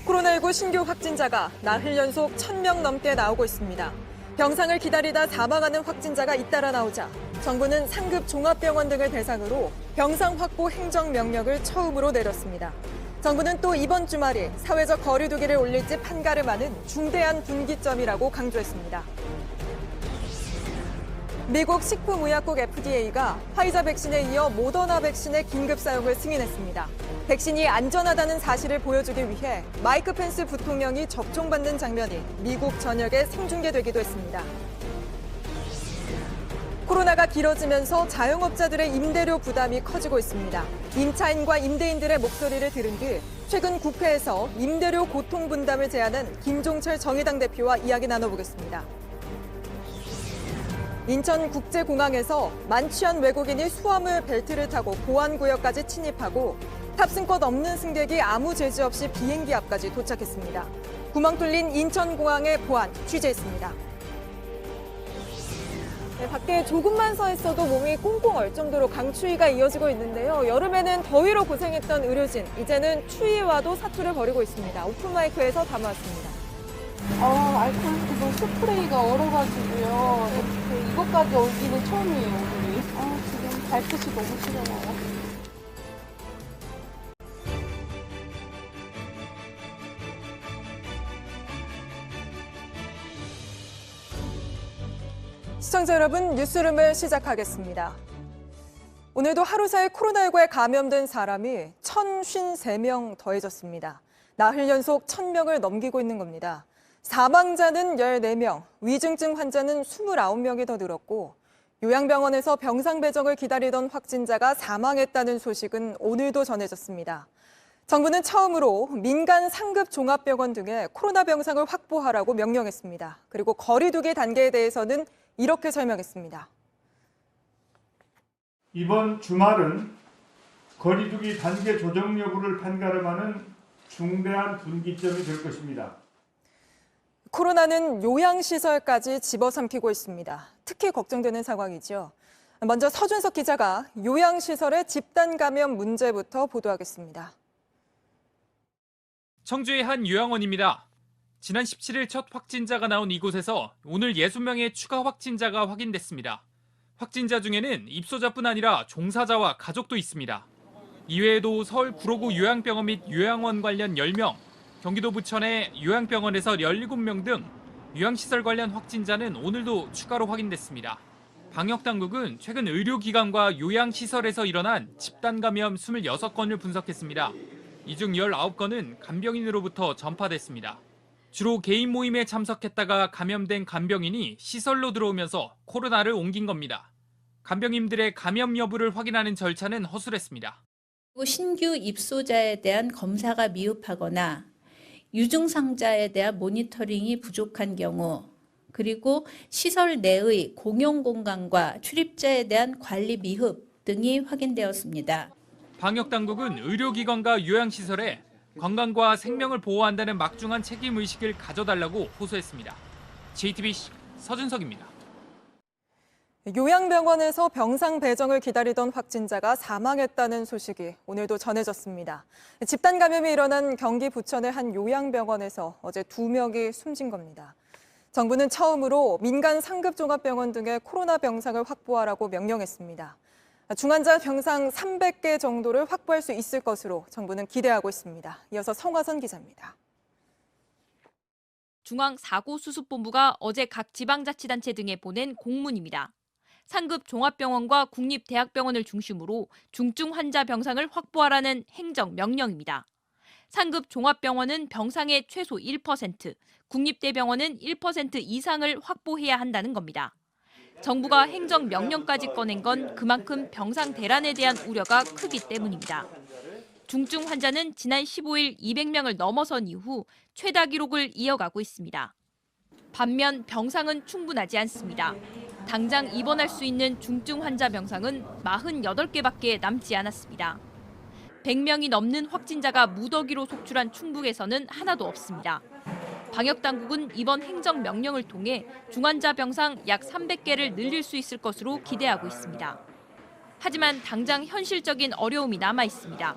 코로나19 신규 확진자가 나흘 연속 1,000명 넘게 나오고 있습니다. 병상을 기다리다 사망하는 확진자가 잇따라 나오자 정부는 상급 종합병원 등을 대상으로 병상 확보 행정명령을 처음으로 내렸습니다. 정부는 또 이번 주말이 사회적 거리두기를 올릴지 판가름하는 중대한 분기점이라고 강조했습니다. 미국 식품의약국 FDA가 화이자 백신에 이어 모더나 백신의 긴급 사용을 승인했습니다. 백신이 안전하다는 사실을 보여주기 위해 마이크 펜스 부통령이 접종받는 장면이 미국 전역에 생중계되기도 했습니다. 코로나가 길어지면서 자영업자들의 임대료 부담이 커지고 있습니다. 임차인과 임대인들의 목소리를 들은 뒤 최근 국회에서 임대료 고통 분담을 제안한 김종철 정의당 대표와 이야기 나눠보겠습니다. 인천국제공항에서 만취한 외국인이 수화물 벨트를 타고 보안구역까지 침입하고 탑승권 없는 승객이 아무 제지 없이 비행기 앞까지 도착했습니다. 구멍 뚫린 인천공항의 보안 취재했습니다. 네, 밖에 조금만 서 있어도 몸이 꽁꽁 얼 정도로 강추위가 이어지고 있는데요. 여름에는 더위로 고생했던 의료진, 이제는 추위와도 사투를 벌이고 있습니다. 오픈마이크에서 담아왔습니다. 알코올 스프레이가 얼어가지고요. 이것까지 얼기는 처음이에요, 오늘이. 지금 발끝이 너무 시려워요. 시청자 여러분, 뉴스룸을 시작하겠습니다. 오늘도 하루 사이 코로나19에 감염된 사람이 1,053명 더해졌습니다. 나흘 연속 1,000명을 넘기고 있는 겁니다. 사망자는 14명, 위중증 환자는 29명이 더 늘었고 요양병원에서 병상 배정을 기다리던 확진자가 사망했다는 소식은 오늘도 전해졌습니다. 정부는 처음으로 민간 상급 종합병원 등에 코로나 병상을 확보하라고 명령했습니다. 그리고 거리두기 단계에 대해서는 이렇게 설명했습니다. 이번 주말은 거리두기 단계 조정 여부를 판가름하는 중대한 분기점이 될 것입니다. 코로나는 요양시설까지 집어삼키고 있습니다. 특히 걱정되는 상황이죠. 먼저 서준석 기자가 요양시설의 집단 감염 문제부터 보도하겠습니다. 청주의 한 요양원입니다. 지난 17일 첫 확진자가 나온 이곳에서 오늘 60명의 추가 확진자가 확인됐습니다. 확진자 중에는 입소자뿐 아니라 종사자와 가족도 있습니다. 이외에도 서울 구로구 요양병원 및 요양원 관련 10명, 경기도 부천의 요양병원에서 17명 등 요양시설 관련 확진자는 오늘도 추가로 확인됐습니다. 방역당국은 최근 의료기관과 요양시설에서 일어난 집단 감염 26건을 분석했습니다. 이 중 19건은 간병인으로부터 전파됐습니다. 주로 개인 모임에 참석했다가 감염된 간병인이 시설로 들어오면서 코로나를 옮긴 겁니다. 간병인들의 감염 여부를 확인하는 절차는 허술했습니다. 신규 입소자에 대한 검사가 미흡하거나 유증상자에 대한 모니터링이 부족한 경우, 그리고 시설 내의 공용 공간과 출입자에 대한 관리 미흡 등이 확인되었습니다. 방역당국은 의료기관과 요양시설에 건강과 생명을 보호한다는 막중한 책임의식을 가져달라고 호소했습니다. JTBC 서준석입니다. 요양병원에서 병상 배정을 기다리던 확진자가 사망했다는 소식이 오늘도 전해졌습니다. 집단 감염이 일어난 경기 부천의 한 요양병원에서 어제 2명이 숨진 겁니다. 정부는 처음으로 민간 상급 종합병원 등의 코로나 병상을 확보하라고 명령했습니다. 중환자 병상 300개 정도를 확보할 수 있을 것으로 정부는 기대하고 있습니다. 이어서 성화선 기자입니다. 중앙사고수습본부가 어제 각 지방자치단체 등에 보낸 공문입니다. 상급 종합병원과 국립대학병원을 중심으로 중증 환자 병상을 확보하라는 행정명령입니다. 상급 종합병원은 병상의 최소 1%, 국립대병원은 1% 이상을 확보해야 한다는 겁니다. 정부가 행정명령까지 꺼낸 건 그만큼 병상 대란에 대한 우려가 크기 때문입니다. 중증 환자는 지난 15일 200명을 넘어선 이후 최다 기록을 이어가고 있습니다. 반면 병상은 충분하지 않습니다. 당장 입원할 수 있는 중증 환자 병상은 48개밖에 남지 않았습니다. 100명이 넘는 확진자가 무더기로 속출한 충북에서는 하나도 없습니다. 방역당국은 이번 행정명령을 통해 중환자 병상 약 300개를 늘릴 수 있을 것으로 기대하고 있습니다. 하지만 당장 현실적인 어려움이 남아 있습니다.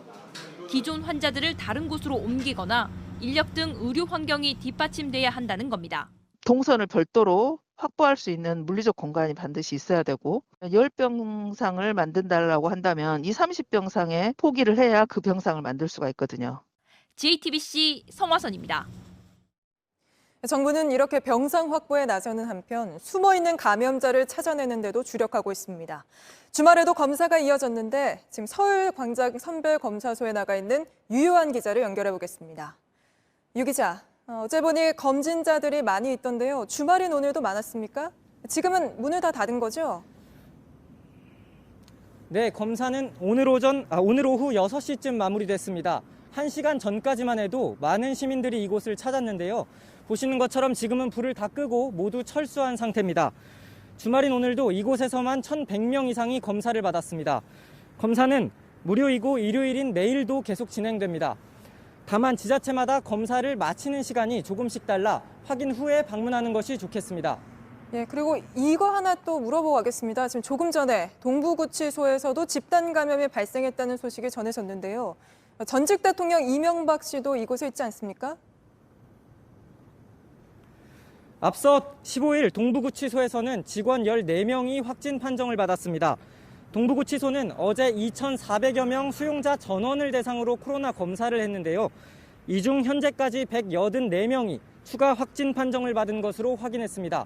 기존 환자들을 다른 곳으로 옮기거나 인력 등 의료 환경이 뒷받침돼야 한다는 겁니다. 동선을 별도로 확보할 수 있는 물리적 공간이 반드시 있어야 되고 10병상을 만든다라고 한다면 이 30병상에 포기를 해야 그 병상을 만들 수가 있거든요. JTBC 성화선입니다. 정부는 이렇게 병상 확보에 나서는 한편 숨어있는 감염자를 찾아내는 데도 주력하고 있습니다. 주말에도 검사가 이어졌는데 지금 서울광장 선별검사소에 나가 있는 유효한 기자를 연결해 보겠습니다. 유 기자, 어제 보니 검진자들이 많이 있던데요. 주말인 오늘도 많았습니까? 지금은 문을 다 닫은 거죠? 네, 검사는 오늘 오후 6시쯤 마무리됐습니다. 1시간 전까지만 해도 많은 시민들이 이곳을 찾았는데요. 보시는 것처럼 지금은 불을 다 끄고 모두 철수한 상태입니다. 주말인 오늘도 이곳에서만 1,100명 이상이 검사를 받았습니다. 검사는 무료이고 일요일인 내일도 계속 진행됩니다. 다만 지자체마다 검사를 마치는 시간이 조금씩 달라 확인 후에 방문하는 것이 좋겠습니다. 예, 그리고 이거 하나 또 물어보고 가겠습니다. 지금 조금 전에 동부구치소에서도 집단 감염이 발생했다는 소식이 전해졌는데요. 전직 대통령 이명박 씨도 이곳에 있지 않습니까? 앞서 15일 동부구치소에서는 직원 14명이 확진 판정을 받았습니다. 동부구치소는 어제 2,400여 명 수용자 전원을 대상으로 코로나 검사를 했는데요. 이 중 현재까지 184명이 추가 확진 판정을 받은 것으로 확인했습니다.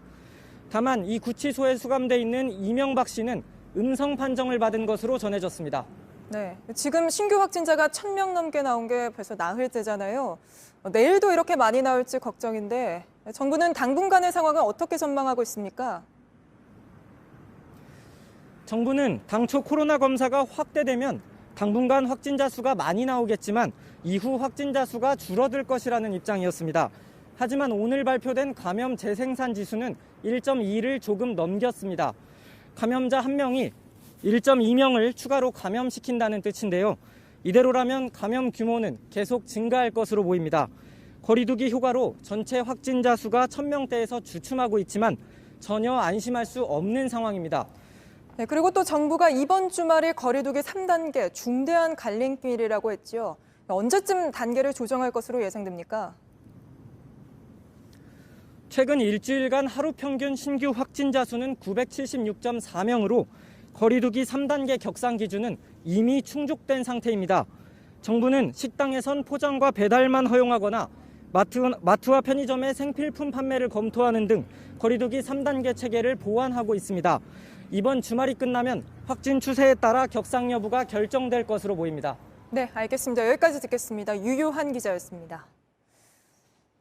다만 이 구치소에 수감돼 있는 이명박 씨는 음성 판정을 받은 것으로 전해졌습니다. 네, 지금 신규 확진자가 1,000명 넘게 나온 게 벌써 나흘째잖아요. 내일도 이렇게 많이 나올지 걱정인데 정부는 당분간의 상황을 어떻게 전망하고 있습니까? 정부는 당초 코로나 검사가 확대되면 당분간 확진자 수가 많이 나오겠지만 이후 확진자 수가 줄어들 것이라는 입장이었습니다. 하지만 오늘 발표된 감염 재생산 지수는 1.2를 조금 넘겼습니다. 감염자 1명이 1.2명을 추가로 감염시킨다는 뜻인데요. 이대로라면 감염 규모는 계속 증가할 것으로 보입니다. 거리두기 효과로 전체 확진자 수가 1,000명대에서 주춤하고 있지만 전혀 안심할 수 없는 상황입니다. 네, 그리고 또 정부가 이번 주말이 거리두기 3단계 중대한 갈림길이라고 했죠. 언제쯤 단계를 조정할 것으로 예상됩니까? 최근 일주일간 하루 평균 신규 확진자 수는 976.4명으로 거리두기 3단계 격상 기준은 이미 충족된 상태입니다. 정부는 식당에선 포장과 배달만 허용하거나 마트와 편의점의 생필품 판매를 검토하는 등 거리두기 3단계 체계를 보완하고 있습니다. 이번 주말이 끝나면 확진 추세에 따라 격상 여부가 결정될 것으로 보입니다. 네, 알겠습니다. 여기까지 듣겠습니다. 유효한 기자였습니다.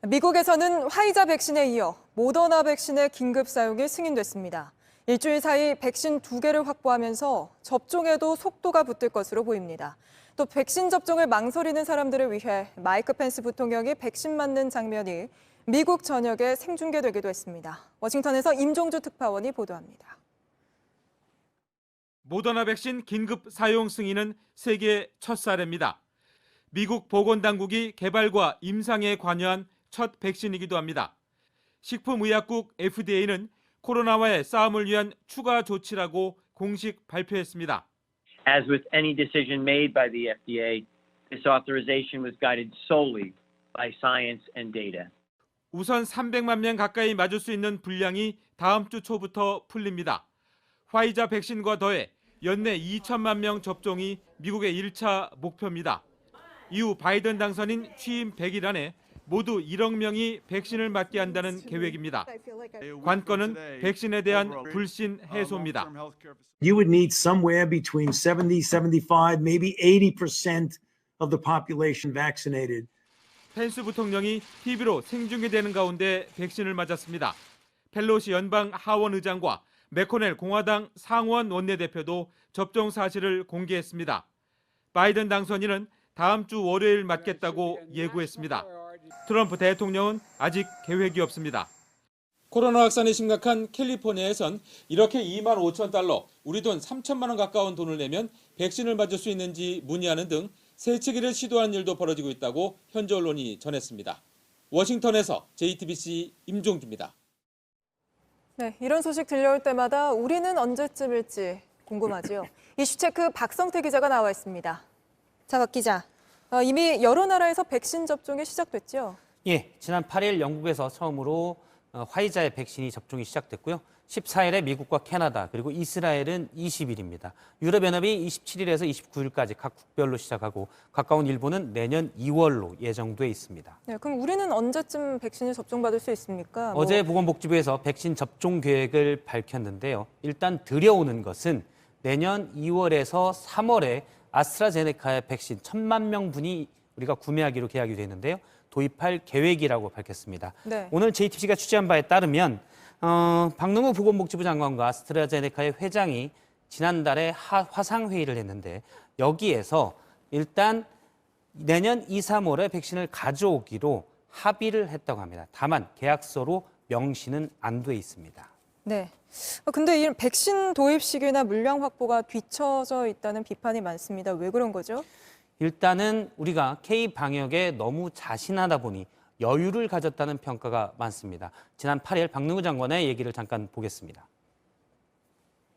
미국에서는 화이자 백신에 이어 모더나 백신의 긴급 사용이 승인됐습니다. 일주일 사이 백신 2개를 확보하면서 접종에도 속도가 붙을 것으로 보입니다. 또 백신 접종을 망설이는 사람들을 위해 마이크 펜스 부통령이 백신 맞는 장면이 미국 전역에 생중계되기도 했습니다. 워싱턴에서 임종주 특파원이 보도합니다. 모더나 백신 긴급 사용 승인은 세계 첫 사례입니다. 미국 보건당국이 개발과 임상에 관여한 첫 백신이기도 합니다. 식품의약국 FDA는 코로나와의 싸움을 위한 추가 조치라고 공식 발표했습니다. As with any decision made by the FDA, this authorization was guided solely by science and data. 우선 300만 명 가까이 맞을 수 있는 분량이 다음 주 초부터 풀립니다. 화이자 백신과 더해 연내 2천만 명 접종이 미국의 1차 목표입니다. 이후 바이든 당선인 취임 100일 안에 모두 1억 명이 백신을 맞게 한다는 계획입니다. 관건은 백신에 대한 불신 해소입니다. You would need somewhere between 70, 75, maybe 80% of the population vaccinated. 펜스 부통령이 TV로 생중계되는 가운데 백신을 맞았습니다. 펠로시 연방 하원 의장과 매코넬 공화당 상원 원내대표도 접종 사실을 공개했습니다. 바이든 당선인은 다음 주 월요일 맞겠다고 예고했습니다. 트럼프 대통령은 아직 계획이 없습니다. 코로나 확산이 심각한 캘리포니아에선 이렇게 2만 5천 달러, 우리 돈 3천만 원 가까운 돈을 내면 백신을 맞을 수 있는지 문의하는 등 세치기를 시도하는 일도 벌어지고 있다고 현지 언론이 전했습니다. 워싱턴에서 JTBC 임종주입니다. 네, 이런 소식 들려올 때마다 우리는 언제쯤일지 궁금하죠. 이슈체크 박성태 기자가 나와 있습니다. 자, 박 기자. 이미 여러 나라에서 백신 접종이 시작됐죠? 예, 지난 8일 영국에서 처음으로 화이자의 백신이 접종이 시작됐고요. 14일에 미국과 캐나다 그리고 이스라엘은 20일입니다. 유럽연합이 27일에서 29일까지 각 국별로 시작하고 가까운 일본은 내년 2월로 예정돼 있습니다. 네, 그럼 우리는 언제쯤 백신을 접종받을 수 있습니까? 어제 보건복지부에서 백신 접종 계획을 밝혔는데요. 일단 들여오는 것은 내년 2월에서 3월에 아스트라제네카의 백신 1,000만 명분이 우리가 구매하기로 계약이 돼 있는데요. 도입할 계획이라고 밝혔습니다. 네. 오늘 JTBC가 취재한 바에 따르면 박능우 보건복지부 장관과 아스트라제네카의 회장이 지난달에 화상회의를 했는데 여기에서 일단 내년 2, 3월에 백신을 가져오기로 합의를 했다고 합니다. 다만 계약서로 명시는 안 돼 있습니다. 네. 근데 이 백신 도입 시기나 물량 확보가 뒤처져 있다는 비판이 많습니다. 왜 그런 거죠? 일단은 우리가 K-방역에 너무 자신하다 보니 여유를 가졌다는 평가가 많습니다. 지난 8일 박능우 장관의 얘기를 잠깐 보겠습니다.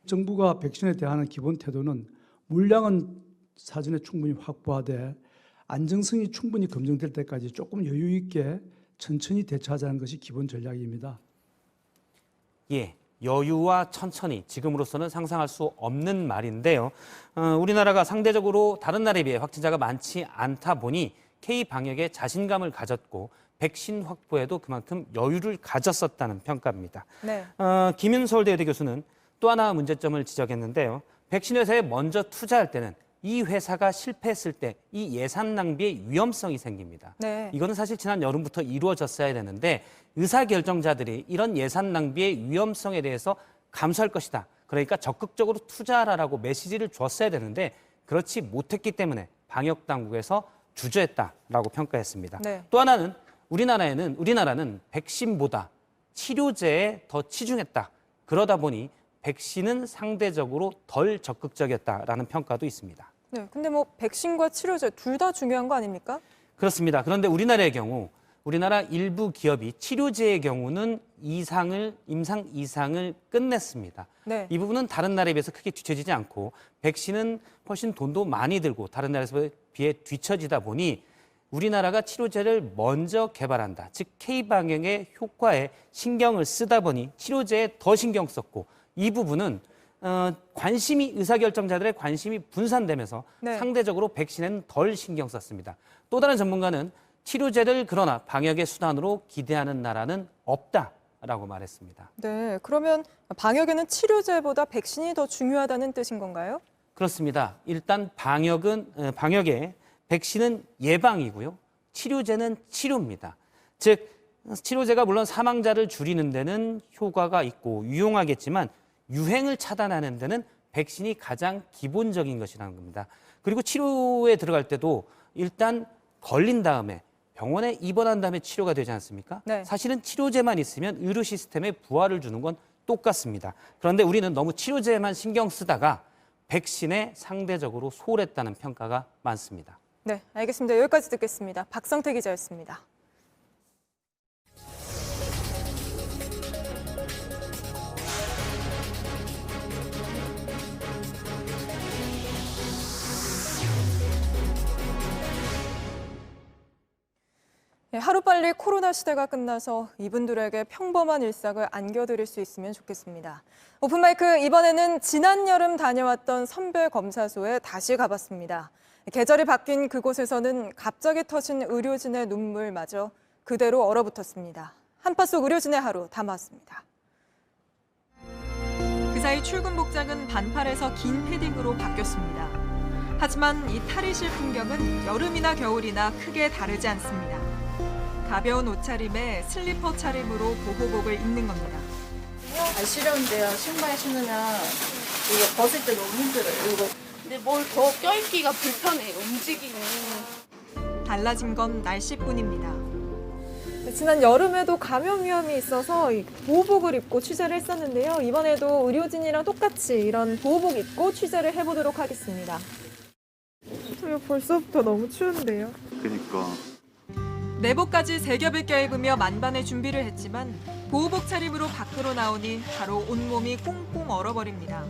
정부가 백신에 대한 기본 태도는 물량은 사전에 충분히 확보하되 안정성이 충분히 검증될 때까지 조금 여유 있게 천천히 대처하자는 것이 기본 전략입니다. 예, 여유와 천천히 지금으로서는 상상할 수 없는 말인데요. 우리나라가 상대적으로 다른 나라에 비해 확진자가 많지 않다 보니 K-방역에 자신감을 가졌고 백신 확보에도 그만큼 여유를 가졌었다는 평가입니다. 네. 김윤 서울대의대 교수는 또 하나 문제점을 지적했는데요. 백신 회사에 먼저 투자할 때는 이 회사가 실패했을 때 이 예산 낭비의 위험성이 생깁니다. 네. 이거는 사실 지난 여름부터 이루어졌어야 되는데 의사결정자들이 이런 예산 낭비의 위험성에 대해서 감수할 것이다. 그러니까 적극적으로 투자하라라고 메시지를 줬어야 되는데 그렇지 못했기 때문에 방역당국에서 주저했다라고 평가했습니다. 네. 또 하나는 우리나라는 백신보다 치료제에 더 치중했다. 그러다 보니 백신은 상대적으로 덜 적극적이었다라는 평가도 있습니다. 네. 근데 뭐 백신과 치료제 둘 다 중요한 거 아닙니까? 그렇습니다. 그런데 우리나라의 경우 우리나라 일부 기업이 치료제의 경우는 임상 이상을 끝냈습니다. 네. 이 부분은 다른 나라에 비해서 크게 뒤처지지 않고 백신은 훨씬 돈도 많이 들고 다른 나라에 비해 뒤처지다 보니 우리나라가 치료제를 먼저 개발한다. 즉 K-방역의 효과에 신경을 쓰다 보니 치료제에 더 신경 썼고 이 부분은 의사결정자들의 관심이 분산되면서 네. 상대적으로 백신에는 덜 신경 썼습니다. 또 다른 전문가는 치료제를 그러나 방역의 수단으로 기대하는 나라는 없다라고 말했습니다. 네. 그러면 방역에는 치료제보다 백신이 더 중요하다는 뜻인 건가요? 그렇습니다. 일단 방역의 백신은 예방이고요. 치료제는 치료입니다. 즉 치료제가 물론 사망자를 줄이는 데는 효과가 있고 유용하겠지만 유행을 차단하는 데는 백신이 가장 기본적인 것이라는 겁니다. 그리고 치료에 들어갈 때도 일단 걸린 다음에 병원에 입원한 다음에 치료가 되지 않습니까? 네. 사실은 치료제만 있으면 의료 시스템에 부활을 주는 건 똑같습니다. 그런데 우리는 너무 치료제만 신경 쓰다가 백신에 상대적으로 소홀했다는 평가가 많습니다. 네, 알겠습니다. 여기까지 듣겠습니다. 박성태 기자였습니다. 네, 하루빨리 코로나 시대가 끝나서 이분들에게 평범한 일상을 안겨드릴 수 있으면 좋겠습니다. 오픈마이크 이번에는 지난 여름 다녀왔던 선별검사소에 다시 가봤습니다. 계절이 바뀐 그곳에서는 갑자기 터진 의료진의 눈물마저 그대로 얼어붙었습니다. 한파 속 의료진의 하루 담아왔습니다. 그 사이 출근 복장은 반팔에서 긴 패딩으로 바뀌었습니다. 하지만 이 탈의실 풍경은 여름이나 겨울이나 크게 다르지 않습니다. 가벼운 옷차림에 슬리퍼 차림으로 보호복을 입는 겁니다. 시려운데요. 신발 신으면 이게 벗을 때 너무 힘들어요. 이거. 근데 뭘 더 껴입기가 불편해요. 움직이는. 달라진 건 날씨뿐입니다. 지난 여름에도 감염 위험이 있어서 보호복을 입고 취재를 했었는데요. 이번에도 의료진이랑 똑같이 이런 보호복 입고 취재를 해보도록 하겠습니다. 벌써부터 너무 추운데요. 그러니까. 내복까지 세 겹을 껴입으며 만반의 준비를 했지만 보호복 차림으로 밖으로 나오니 바로 온몸이 꽁꽁 얼어버립니다.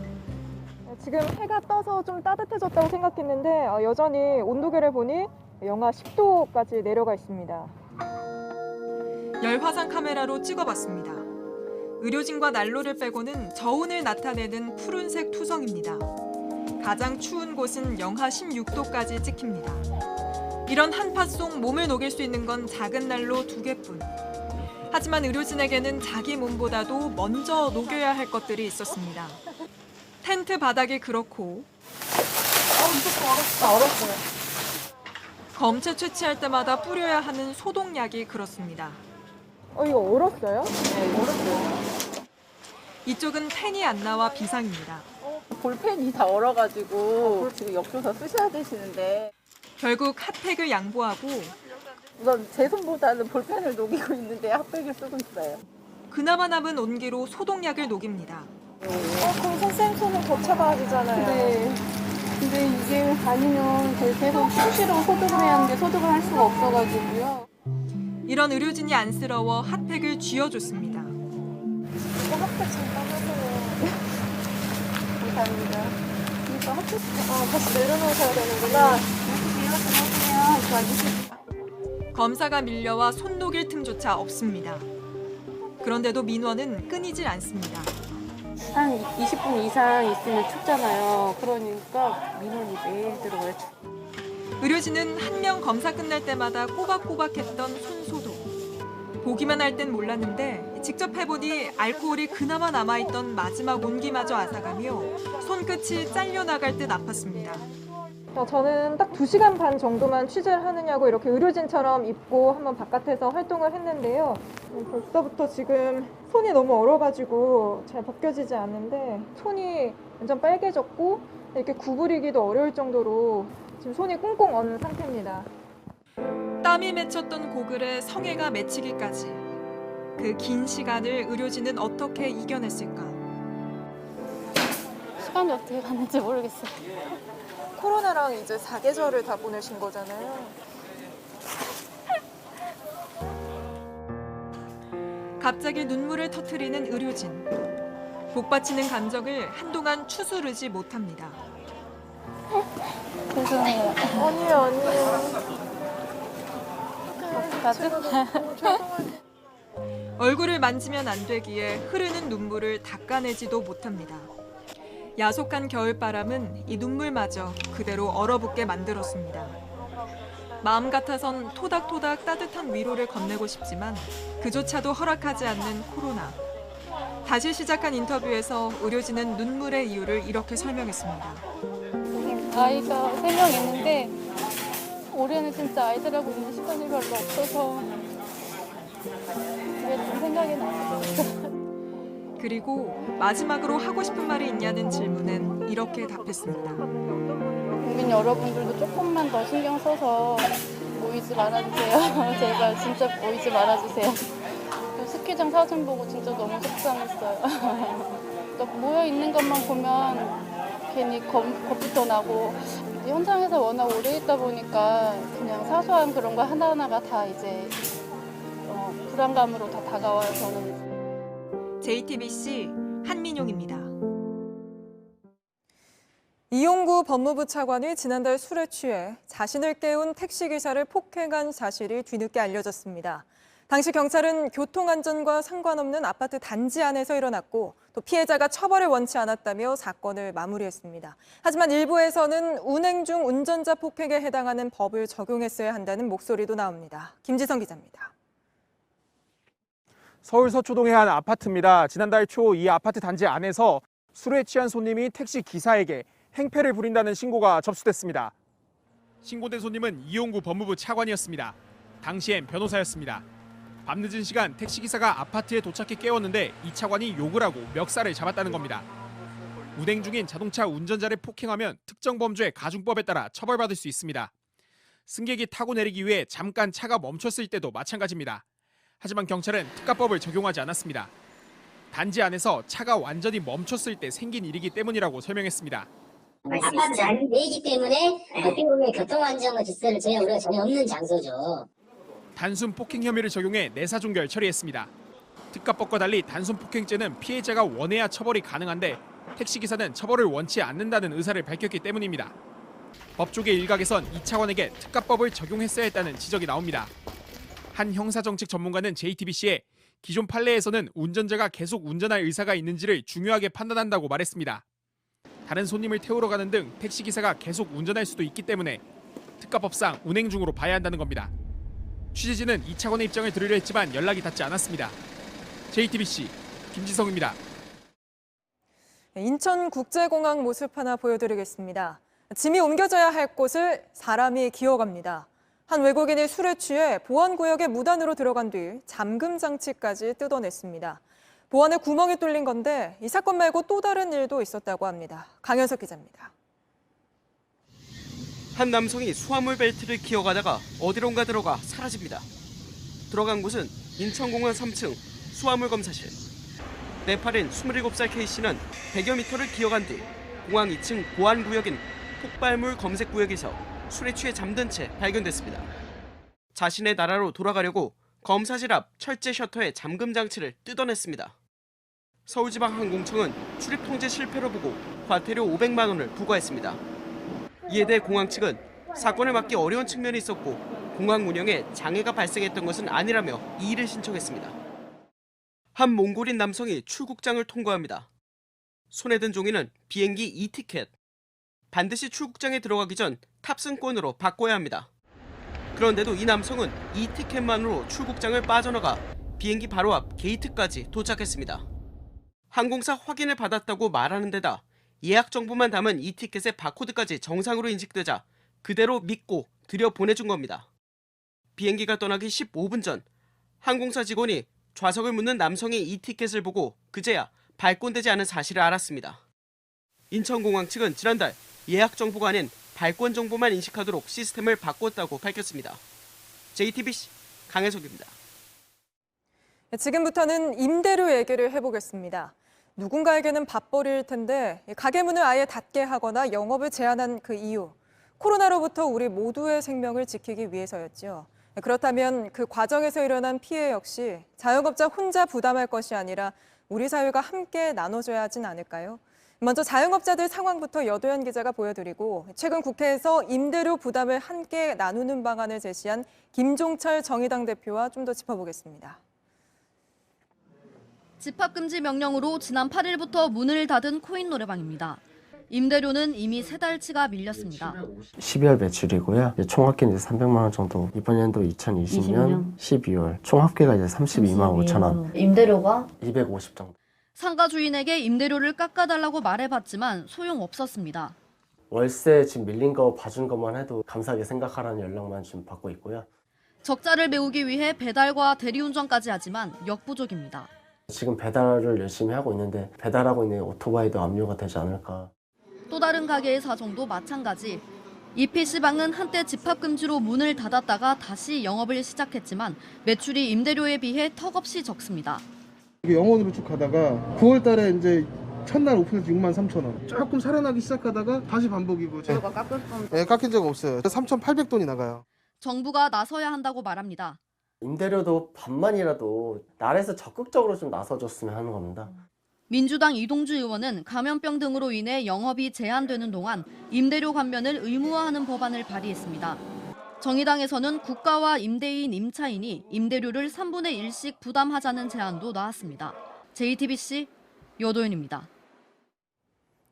지금 해가 떠서 좀 따뜻해졌다고 생각했는데 여전히 온도계를 보니 영하 10도까지 내려가 있습니다. 열화상 카메라로 찍어봤습니다. 의료진과 난로를 빼고는 저온을 나타내는 푸른색 투성입니다. 가장 추운 곳은 영하 16도까지 찍힙니다. 이런 한파 속 몸을 녹일 수 있는 건 작은 난로 2개뿐. 하지만 의료진에게는 자기 몸보다도 먼저 녹여야 할 것들이 있었습니다. 텐트 바닥이 그렇고 얼었어요. 검체 채취할 때마다 뿌려야 하는 소독약이 그렇습니다. 이거 얼었어요? 네, 얼었어요. 이쪽은 펜이 안 나와 비상입니다. 볼펜이 다 얼어가지고 지금 엽서서 쓰셔야 되시는데 결국 핫팩을 양보하고 우선 제 손보다는 볼펜을 녹이고 있는데 핫팩을 쓰고 있어요. 그나마 남은 온기로 소독약을 녹입니다. 그럼 선생님 손은 더 차가워지잖아요. 네. 근데 이게 아니면 계속 수시로 소독을 해야 하는데 소독을 할 수가 없어가지고요. 이런 의료진이 안쓰러워 핫팩을 쥐어줬습니다. 이거 핫팩 잠깐 하세요. 감사합니다. 이거 핫팩 다시 내려놓으셔야 되는구나. 이렇게 내려놓으세요. 검사가 밀려와 손 녹일 틈조차 없습니다. 그런데도 민원은 끊이질 않습니다. 한 20분 이상 있으면 춥잖아요. 그러니까 민원이 매일 들어와요. 의료진은 한 명 검사 끝날 때마다 꼬박꼬박했던 손 소독. 보기만 할 땐 몰랐는데 직접 해보니 알코올이 그나마 남아있던 마지막 온기마저 앗아가며 손끝이 잘려나갈 듯 아팠습니다. 저는 딱 2시간 반 정도만 취재를 하느냐고 이렇게 의료진처럼 입고 한번 바깥에서 활동을 했는데요. 벌써부터 지금 손이 너무 얼어가지고 잘 벗겨지지 않는데 손이 완전 빨개졌고 이렇게 구부리기도 어려울 정도로 지금 손이 꽁꽁 얼은 상태입니다. 땀이 맺혔던 고글에 성에가 맺히기까지 그 긴 시간을 의료진은 어떻게 이겨냈을까? 시간이 어떻게 갔는지 모르겠어요. 코로나랑 이제 4계절을 다 보내신 거잖아요. 갑자기 눈물을 터뜨리는 의료진. 복받치는 감정을 한동안 추스르지 못합니다. 죄송해요. 아니에요. 어떡하지? 얼굴을 만지면 안 되기에 흐르는 눈물을 닦아내지도 못합니다. 야속한 겨울바람은 이 눈물마저 그대로 얼어붙게 만들었습니다. 마음 같아선 토닥토닥 따뜻한 위로를 건네고 싶지만 그조차도 허락하지 않는 코로나. 다시 시작한 인터뷰에서 의료진은 눈물의 이유를 이렇게 설명했습니다. 아이가 3명 있는데 올해는 진짜 아이들하고 있는 시간이 별로 없어서 그게 좀 생각이 나요. 그리고 마지막으로 하고 싶은 말이 있냐는 질문엔 이렇게 답했습니다. 국민 여러분들도 조금만 더 신경 써서 모이지 말아주세요. 제발 진짜 모이지 말아주세요. 스키장 사진 보고 진짜 너무 속상했어요. 또 모여 있는 것만 보면 괜히 겁부터 나고 현장에서 워낙 오래 있다 보니까 그냥 사소한 그런 거 하나하나가 다 이제 불안감으로 다 다가와요. 저는. JTBC 한민용입니다. 이용구 법무부 차관이 지난달 술에 취해 자신을 깨운 택시기사를 폭행한 사실이 뒤늦게 알려졌습니다. 당시 경찰은 교통안전과 상관없는 아파트 단지 안에서 일어났고 또 피해자가 처벌을 원치 않았다며 사건을 마무리했습니다. 하지만 일부에서는 운행 중 운전자 폭행에 해당하는 법을 적용했어야 한다는 목소리도 나옵니다. 김지성 기자입니다. 서울 서초동의 한 아파트입니다. 지난달 초 이 아파트 단지 안에서 술에 취한 손님이 택시 기사에게 행패를 부린다는 신고가 접수됐습니다. 신고된 손님은 이용구 법무부 차관이었습니다. 당시엔 변호사였습니다. 밤늦은 시간 택시기사가 아파트에 도착해 깨웠는데 이 차관이 욕을 하고 멱살을 잡았다는 겁니다. 운행 중인 자동차 운전자를 폭행하면 특정범죄 가중법에 따라 처벌받을 수 있습니다. 승객이 타고 내리기 위해 잠깐 차가 멈췄을 때도 마찬가지입니다. 하지만 경찰은 특가법을 적용하지 않았습니다. 단지 안에서 차가 완전히 멈췄을 때 생긴 일이기 때문이라고 설명했습니다. 아파트 안내이기 때문에 어떻게 보면 교통안전과 질서를 전혀 우리가 전혀 없는 장소죠. 단순 폭행 혐의를 적용해 내사종결 처리했습니다. 특가법과 달리 단순 폭행죄는 피해자가 원해야 처벌이 가능한데 택시기사는 처벌을 원치 않는다는 의사를 밝혔기 때문입니다. 법조계 일각에선 이 차관에게 특가법을 적용했어야 했다는 지적이 나옵니다. 한 형사정책 전문가는 JTBC에 기존 판례에서는 운전자가 계속 운전할 의사가 있는지를 중요하게 판단한다고 말했습니다. 다른 손님을 태우러 가는 등 택시기사가 계속 운전할 수도 있기 때문에 특가법상 운행 중으로 봐야 한다는 겁니다. 취재진은 이 차관의 입장을 들으려 했지만 연락이 닿지 않았습니다. JTBC 김지성입니다. 인천국제공항 모습 하나 보여드리겠습니다. 짐이 옮겨져야 할 곳을 사람이 기어갑니다. 한 외국인이 술에 취해 보안구역에 무단으로 들어간 뒤 잠금 장치까지 뜯어냈습니다. 보안에 구멍이 뚫린 건데 이 사건 말고 또 다른 일도 있었다고 합니다. 강현석 기자입니다. 한 남성이 수화물 벨트를 기어가다가 어디론가 들어가 사라집니다. 들어간 곳은 인천공항 3층 수화물 검사실. 네팔인 27살 K씨는 100여 미터를 기어간 뒤 공항 2층 보안구역인 폭발물 검색구역에서 술에 취해 잠든 채 발견됐습니다. 자신의 나라로 돌아가려고 검사실 앞 철제 셔터의 잠금 장치를 뜯어냈습니다. 서울지방항공청은 출입 통제 실패로 보고 과태료 500만 원을 부과했습니다. 이에 대해 공항 측은 사건을 막기 어려운 측면이 있었고 공항 운영에 장애가 발생했던 것은 아니라며 이의를 신청했습니다. 한 몽골인 남성이 출국장을 통과합니다. 손에 든 종이는 비행기 E-티켓. 반드시 출국장에 들어가기 전 탑승권으로 바꿔야 합니다. 그런데도 이 남성은 E-티켓만으로 출국장을 빠져나가 비행기 바로 앞 게이트까지 도착했습니다. 항공사 확인을 받았다고 말하는 데다 예약 정보만 담은 E-티켓의 바코드까지 정상으로 인식되자 그대로 믿고 들여보내준 겁니다. 비행기가 떠나기 15분 전 항공사 직원이 좌석을 묻는 남성의 E-티켓을 보고 그제야 발권되지 않은 사실을 알았습니다. 인천공항 측은 지난달 예약 정보가 아닌 발권 정보만 인식하도록 시스템을 바꿨다고 밝혔습니다. JTBC 강혜석입니다. 지금부터는 임대료 얘기를 해보겠습니다. 누군가에게는 밥벌이일 텐데 가게 문을 아예 닫게 하거나 영업을 제한한 그 이유, 코로나로부터 우리 모두의 생명을 지키기 위해서였죠. 그렇다면 그 과정에서 일어난 피해 역시 자영업자 혼자 부담할 것이 아니라 우리 사회가 함께 나눠줘야 하진 않을까요? 먼저 자영업자들 상황부터 여도현 기자가 보여드리고 최근 국회에서 임대료 부담을 함께 나누는 방안을 제시한 김종철 정의당 대표와 좀 더 짚어보겠습니다. 집합금지 명령으로 지난 8일부터 문을 닫은 코인 노래방입니다. 임대료는 이미 3달치가 밀렸습니다. 12월 매출이고요. 총 합계는 이제 300만 원 정도. 이번 연도 2020년 12월 총 합계가 이제 32만 5천 원. 임대료가 250 정도. 상가 주인에게 임대료를 깎아달라고 말해봤지만 소용없었습니다. 월세 지금 밀린 거 봐준 것만 해도 감사하게 생각하라는 연락만 지금 받고 있고요. 적자를 메우기 위해 배달과 대리운전까지 하지만 역부족입니다. 지금 배달을 열심히 하고 있는데 배달하고 있는 오토바이도 압류가 되지 않을까. 또 다른 가게의 사정도 마찬가지. 이 PC방은 한때 집합금지로 문을 닫았다가 다시 영업을 시작했지만 매출이 임대료에 비해 턱없이 적습니다. 영원으로 쭉 가다가 9월 달에 이제 첫날 오픈해서 6만 3천 원. 조금 살아나기 시작하다가 다시 반복이고. 네, 깎인 적 없어요. 3,800돈이 나가요. 정부가 나서야 한다고 말합니다. 임대료도 반만이라도 나라에서 적극적으로 좀 나서줬으면 하는 겁니다. 민주당 이동주 의원은 감염병 등으로 인해 영업이 제한되는 동안 임대료 감면을 의무화하는 법안을 발의했습니다. 정의당에서는 국가와 임대인, 임차인이 임대료를 3분의 1씩 부담하자는 제안도 나왔습니다. JTBC 여도윤입니다.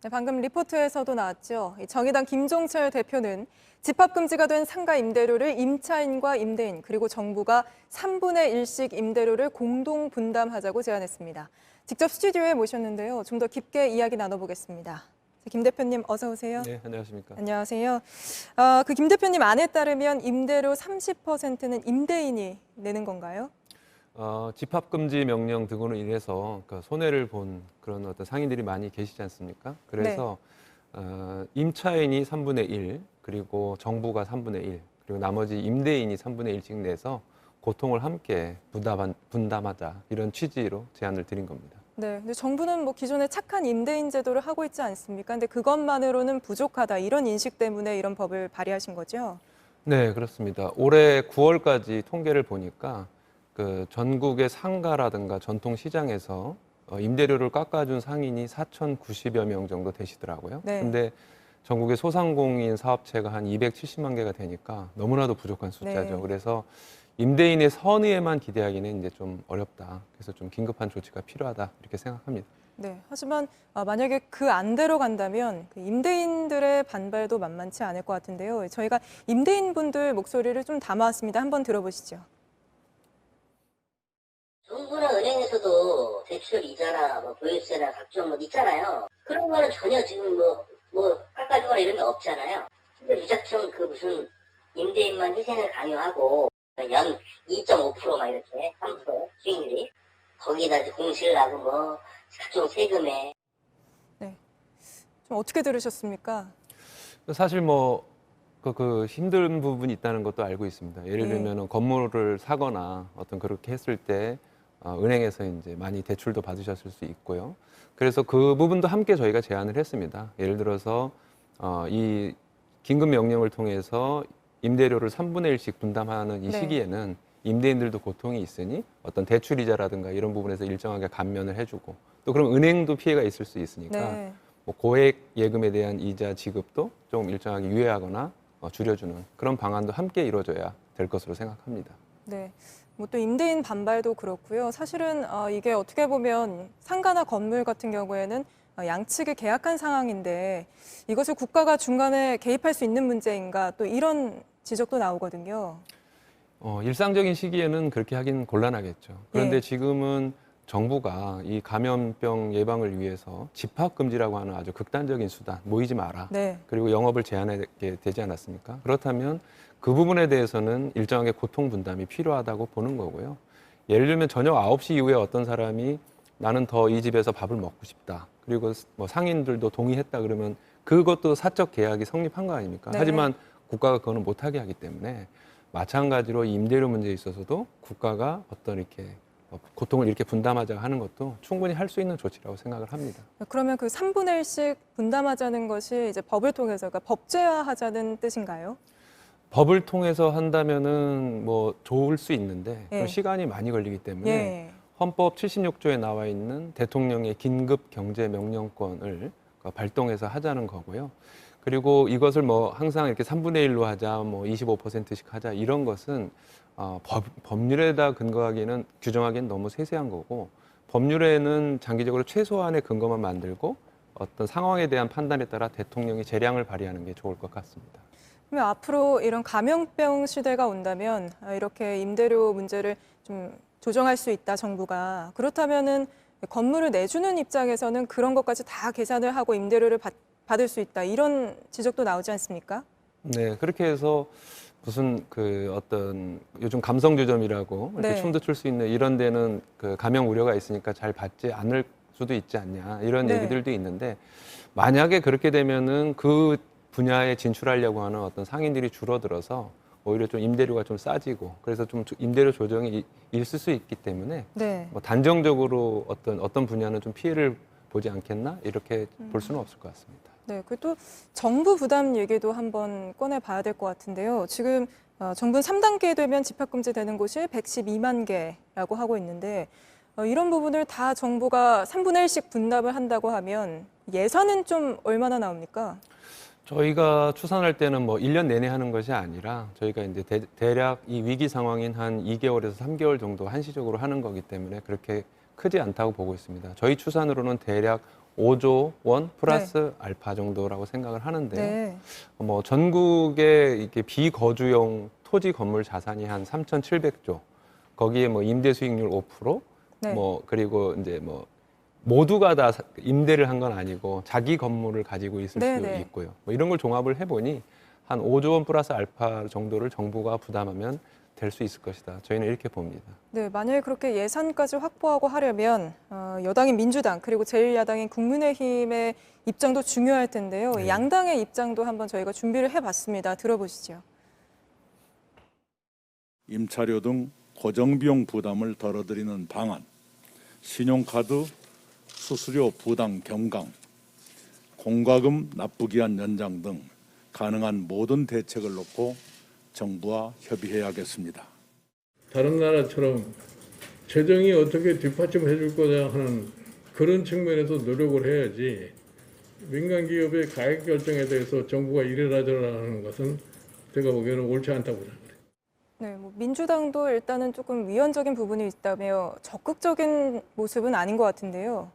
네, 방금 리포트에서도 나왔죠. 정의당 김종철 대표는 집합금지가 된 상가 임대료를 임차인과 임대인 그리고 정부가 3분의 1씩 임대료를 공동 분담하자고 제안했습니다. 직접 스튜디오에 모셨는데요. 좀 더 깊게 이야기 나눠보겠습니다. 김 대표님 어서 오세요. 네, 안녕하십니까. 안녕하세요. 그 김 대표님 안에 따르면 임대료 30%는 임대인이 내는 건가요? 집합금지 명령 등으로 인해서 손해를 본 그런 어떤 상인들이 많이 계시지 않습니까? 그래서 임차인이 3분의 1, 그리고 정부가 3분의 1, 그리고 나머지 임대인이 3분의 1씩 내서 고통을 함께 분담하자 이런 취지로 제안을 드린 겁니다. 네, 근데 정부는 뭐 기존에 착한 임대인 제도를 하고 있지 않습니까? 근데 그것만으로는 부족하다 이런 인식 때문에 이런 법을 발의하신 거죠? 네, 그렇습니다. 올해 9월까지 통계를 보니까 그 전국의 상가라든가 전통 시장에서 임대료를 깎아준 상인이 4,090여 명 정도 되시더라고요. 네. 근데 전국의 소상공인 사업체가 한 270만 개가 되니까 너무나도 부족한 숫자죠. 네. 그래서 임대인의 선의에만 기대하기는 이제 좀 어렵다. 그래서 좀 긴급한 조치가 필요하다 이렇게 생각합니다. 네. 하지만 만약에 그 안대로 간다면 그 임대인들의 반발도 만만치 않을 것 같은데요. 저희가 임대인분들 목소리를 좀 담아왔습니다. 한번 들어보시죠. 정부나 은행에서도 대출 이자나 보유세나 각종 있잖아요. 그런 거는 전혀 지금 깎아주거나 이런 게 없잖아요. 근데 무작정 그 무슨 임대인만 희생을 강요하고 연 2.5% 막 이렇게 3% 수익률이 거기다 이제 공시를 하고 각종 세금에. 네. 좀 어떻게 들으셨습니까? 사실 그 힘든 부분이 있다는 것도 알고 있습니다. 예를 들면 건물을 사거나 어떤 그렇게 했을 때 은행에서 이제 많이 대출도 받으셨을 수 있고요. 그래서 그 부분도 함께 저희가 제안을 했습니다. 예를 들어서 이 긴급 명령을 통해서 임대료를 3분의 1씩 분담하는 이 네. 시기에는 임대인들도 고통이 있으니 어떤 대출 이자라든가 이런 부분에서 일정하게 감면을 해주고 또 그럼 은행도 피해가 있을 수 있으니까 네. 고액 예금에 대한 이자 지급도 좀 일정하게 유예하거나 줄여주는 그런 방안도 함께 이루어져야 될 것으로 생각합니다. 네. 또 임대인 반발도 그렇고요. 사실은 이게 어떻게 보면 상가나 건물 같은 경우에는 양측이 계약한 상황인데 이것을 국가가 중간에 개입할 수 있는 문제인가 또 이런 지적도 나오거든요. 일상적인 시기에는 그렇게 하긴 곤란하겠죠. 그런데 네. 지금은 정부가 이 감염병 예방을 위해서 집합금지라고 하는 아주 극단적인 수단, 모이지 마라. 네. 그리고 영업을 제한하게 되지 않았습니까? 그렇다면 그 부분에 대해서는 일정하게 고통 분담이 필요하다고 보는 거고요. 예를 들면 저녁 9시 이후에 어떤 사람이 나는 더 이 집에서 밥을 먹고 싶다. 그리고 상인들도 동의했다 그러면 그것도 사적 계약이 성립한 거 아닙니까? 네. 하지만 국가가 그거는 못하게 하기 때문에 마찬가지로 임대료 문제에 있어서도 국가가 어떤 이렇게 고통을 이렇게 분담하자 하는 것도 충분히 할 수 있는 조치라고 생각을 합니다. 그러면 그 3분의 1씩 분담하자는 것이 이제 법을 통해서 그러니까 법제화하자는 뜻인가요? 법을 통해서 한다면은 좋을 수 있는데 예. 시간이 많이 걸리기 때문에 예. 헌법 76조에 나와 있는 대통령의 긴급 경제 명령권을 발동해서 하자는 거고요. 그리고 이것을 항상 이렇게 3분의 1로 하자, 25%씩 하자 이런 것은 법률에다 근거하기는 규정하기는 너무 세세한 거고 법률에는 장기적으로 최소한의 근거만 만들고 어떤 상황에 대한 판단에 따라 대통령이 재량을 발휘하는 게 좋을 것 같습니다. 그러면 앞으로 이런 감염병 시대가 온다면 이렇게 임대료 문제를 좀 조정할 수 있다, 정부가. 그렇다면은 건물을 내주는 입장에서는 그런 것까지 다 계산을 하고 임대료를 받을 수 있다. 이런 지적도 나오지 않습니까? 네, 그렇게 해서 무슨 어떤 요즘 감성주점이라고 이렇게 네. 춤도 출 수 있는 이런 데는 그 감염 우려가 있으니까 잘 받지 않을 수도 있지 않냐 이런 네. 얘기들도 있는데 만약에 그렇게 되면은 그 분야에 진출하려고 하는 어떤 상인들이 줄어들어서 오히려 좀 임대료가 좀 싸지고 그래서 좀 임대료 조정이 있을 수 있기 때문에 네. 단정적으로 어떤 분야는 좀 피해를 보지 않겠나 이렇게 볼 수는 없을 것 같습니다. 네, 그리고 또 정부 부담 얘기도 한번 꺼내봐야 될 것 같은데요. 지금 정부는 3단계 되면 집합금지 되는 곳이 112만 개라고 하고 있는데 이런 부분을 다 정부가 3분의 1씩 분담을 한다고 하면 예산은 좀 얼마나 나옵니까? 저희가 추산할 때는 1년 내내 하는 것이 아니라 저희가 이제 대략 이 위기 상황인 한 2개월에서 3개월 정도 한시적으로 하는 거기 때문에 그렇게 크지 않다고 보고 있습니다. 저희 추산으로는 대략 5조 원 플러스 알파 정도라고 생각을 하는데요. 네. 전국에 이렇게 비거주용 토지 건물 자산이 한 3,700조. 거기에 임대 수익률 5%, 네. 그리고 이제 모두가 다 임대를 한 건 아니고 자기 건물을 가지고 있을 네네. 수 있고요. 이런 걸 종합을 해보니 한 5조 원 플러스 알파 정도를 정부가 부담하면 될 수 있을 것이다. 저희는 이렇게 봅니다. 네, 만약에 그렇게 예산까지 확보하고 하려면 여당인 민주당 그리고 제1야당인 국민의힘의 입장도 중요할 텐데요. 네. 양당의 입장도 한번 저희가 준비를 해봤습니다. 들어보시죠. 임차료 등 고정비용 부담을 덜어드리는 방안, 신용카드 수수료 부담 경감, 공과금 납부기한 연장 등 가능한 모든 대책을 놓고 정부와 협의해야겠습니다. 다른 나라처럼 재정이 어떻게 뒷받침해 줄 거냐 하는 그런 측면에서 노력을 해야지 민간 기업의 가액 결정에 대해서 정부가 이래라 저래라 하는 것은 제가 보기에는 옳지 않다고 생각합니다. 네, 민주당도 일단은 조금 위헌적인 부분이 있다며 적극적인 모습은 아닌 것 같은데요.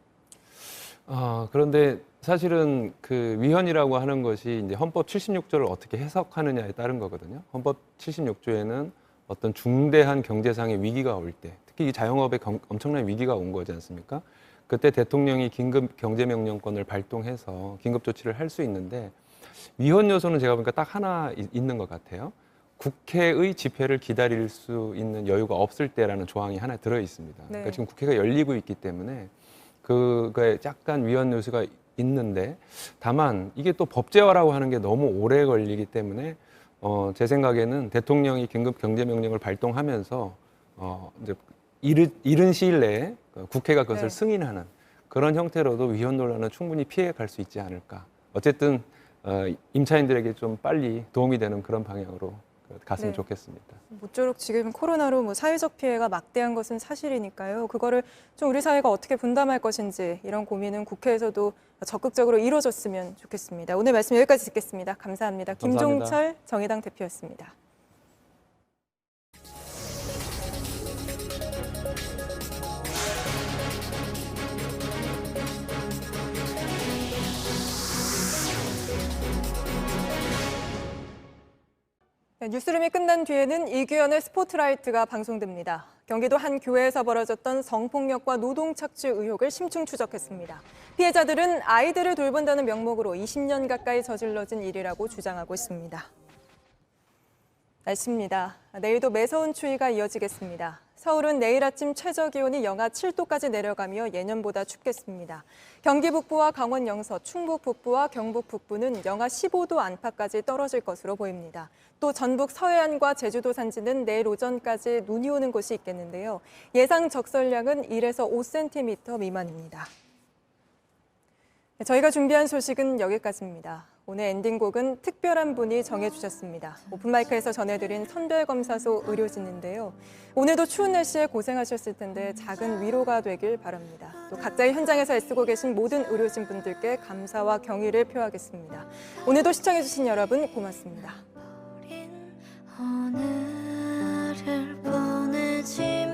그런데 사실은 그 위헌이라고 하는 것이 이제 헌법 76조를 어떻게 해석하느냐에 따른 거거든요. 헌법 76조에는 어떤 중대한 경제상의 위기가 올 때, 특히 이 자영업에 엄청난 위기가 온 거지 않습니까? 그때 대통령이 긴급 경제명령권을 발동해서 긴급 조치를 할 수 있는데 위헌 요소는 제가 보니까 딱 하나 있는 것 같아요. 국회의 집회를 기다릴 수 있는 여유가 없을 때라는 조항이 하나 들어 있습니다. 네. 그러니까 지금 국회가 열리고 있기 때문에 그거에 약간 위헌 요소가 있는데 다만 이게 또 법제화라고 하는 게 너무 오래 걸리기 때문에 제 생각에는 대통령이 긴급 경제명령을 발동하면서 이제 이른 시일 내에 국회가 그것을 승인하는 그런 형태로도 위헌 논란은 충분히 피해갈 수 있지 않을까. 어쨌든 임차인들에게 좀 빨리 도움이 되는 그런 방향으로 갔으면 좋겠습니다. 모쪼록 지금 코로나로 사회적 피해가 막대한 것은 사실이니까요. 그거를 좀 우리 사회가 어떻게 분담할 것인지 이런 고민은 국회에서도 적극적으로 이루어졌으면 좋겠습니다. 오늘 말씀 여기까지 듣겠습니다. 감사합니다. 감사합니다. 김종철 정의당 대표였습니다. 뉴스룸이 끝난 뒤에는 이규현의 스포트라이트가 방송됩니다. 경기도 한 교회에서 벌어졌던 성폭력과 노동착취 의혹을 심층 추적했습니다. 피해자들은 아이들을 돌본다는 명목으로 20년 가까이 저질러진 일이라고 주장하고 있습니다. 날씨입니다. 내일도 매서운 추위가 이어지겠습니다. 서울은 내일 아침 최저기온이 영하 7도까지 내려가며 예년보다 춥겠습니다. 경기 북부와 강원 영서, 충북 북부와 경북 북부는 영하 15도 안팎까지 떨어질 것으로 보입니다. 또 전북 서해안과 제주도 산지는 내일 오전까지 눈이 오는 곳이 있겠는데요. 예상 적설량은 1에서 5cm 미만입니다. 저희가 준비한 소식은 여기까지입니다. 오늘 엔딩곡은 특별한 분이 정해주셨습니다. 오픈마이크에서 전해드린 선별검사소 의료진인데요. 오늘도 추운 날씨에 고생하셨을 텐데 작은 위로가 되길 바랍니다. 또 각자의 현장에서 애쓰고 계신 모든 의료진 분들께 감사와 경의를 표하겠습니다. 오늘도 시청해주신 여러분 고맙습니다. 오늘을 보내지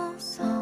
못하고서